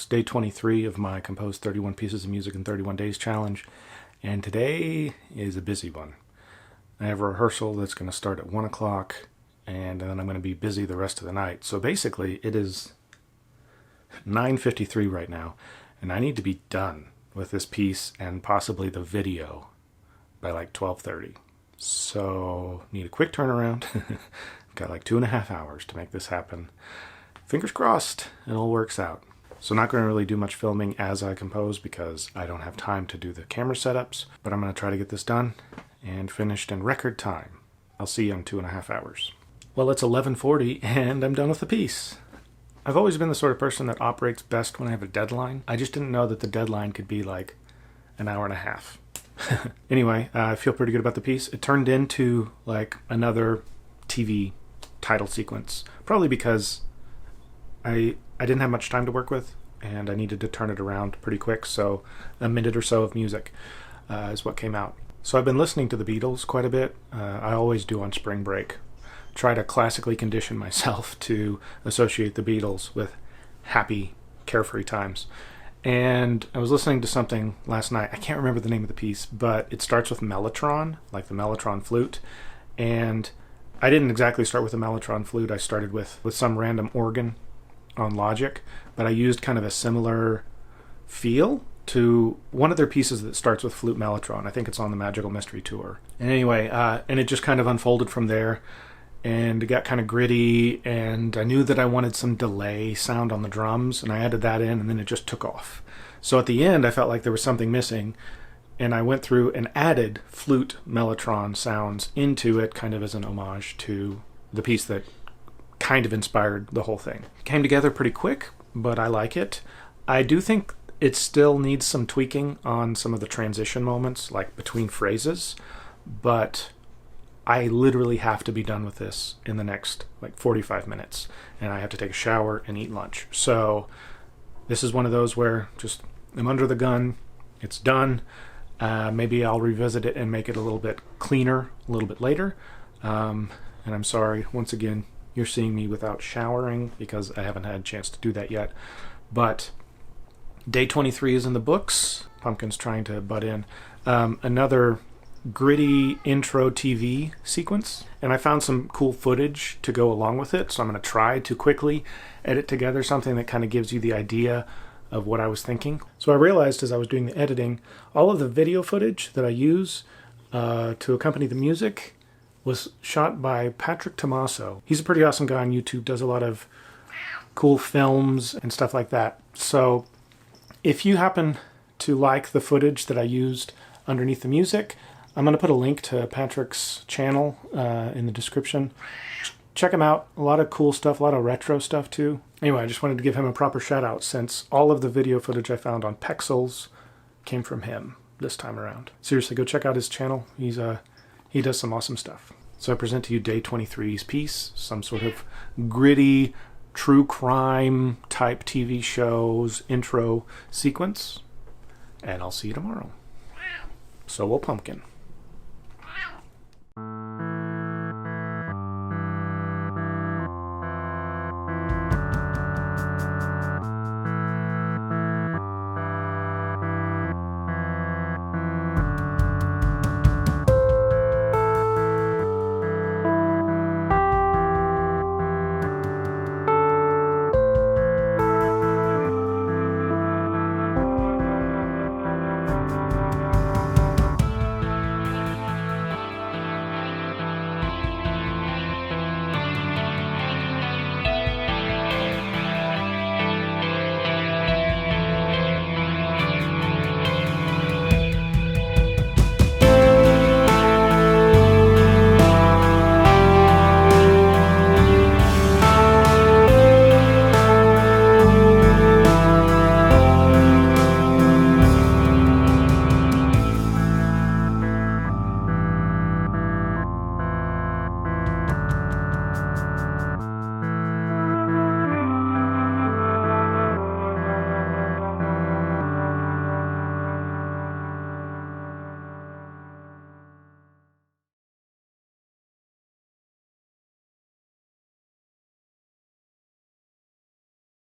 It's day 23 of my Compose 31 Pieces of Music in 31 Days challenge, and today is a busy one. I have a rehearsal that's going to start at 1 o'clock, and then I'm going to be busy the rest of the night. So basically, it is 9:53 right now, and I need to be done with this piece and possibly the video by like 12:30. So, need a quick turnaround. Got like 2.5 hours to make this happen. Fingers crossed, it all works out. So not going to really do much filming as I compose because I don't have time to do the camera setups, but I'm going to try to get this done and finished in record time. I'll see you in 2.5 hours. Well, it's 11:40 and I'm done with the piece. I've always been the sort of person that operates best when I have a deadline. I just didn't know that the deadline could be like an hour and a half. Anyway, I feel pretty good about the piece. It turned into like another TV title sequence, probably because I didn't have much time to work with and I needed to turn it around pretty quick, so a minute or so of music is what came out. So I've been listening to the Beatles quite a bit. I always do on spring break. Try to classically condition myself to associate the Beatles with happy, carefree times. And I was listening to something last night. I can't remember the name of the piece, but it starts with mellotron, like the mellotron flute. And I didn't exactly start with the mellotron flute. I started with some random organ on Logic, but I used kind of a similar feel to one of their pieces that starts with flute mellotron. I think it's on the Magical Mystery Tour. And anyway, and it just kind of unfolded from there. And it got kind of gritty, and I knew that I wanted some delay sound on the drums, and I added that in, and then it just took off. So at the end, I felt like there was something missing, and I went through and added flute mellotron sounds into it, kind of as an homage to the piece that kind of inspired the whole thing. It came together pretty quick, but I like it. I do think it still needs some tweaking on some of the transition moments, like between phrases, but I literally have to be done with this in the next like 45 minutes, and I have to take a shower and eat lunch. So this is one of those where just I'm under the gun, it's done. Maybe I'll revisit it and make it a little bit cleaner a little bit later. And I'm sorry, once again, you're seeing me without showering because I haven't had a chance to do that yet. But day 23 is in the books. Pumpkin's trying to butt in. Another gritty intro TV sequence, and I found some cool footage to go along with it, so I'm going to try to quickly edit together something that kind of gives you the idea of what I was thinking. So I realized as I was doing the editing, all of the video footage that I use to accompany the music was shot by Patrick Tomasso. He's a pretty awesome guy on YouTube, does a lot of cool films and stuff like that. So if you happen to like the footage that I used underneath the music, I'm going to put a link to Patrick's channel in the description. Check him out. A lot of cool stuff, a lot of retro stuff too. Anyway, I just wanted to give him a proper shout out since all of the video footage I found on Pexels came from him this time around. Seriously, go check out his channel. He does some awesome stuff. So I present to you day 23's piece, some sort of gritty, true crime type TV show's intro sequence. And I'll see you tomorrow. So will Pumpkin.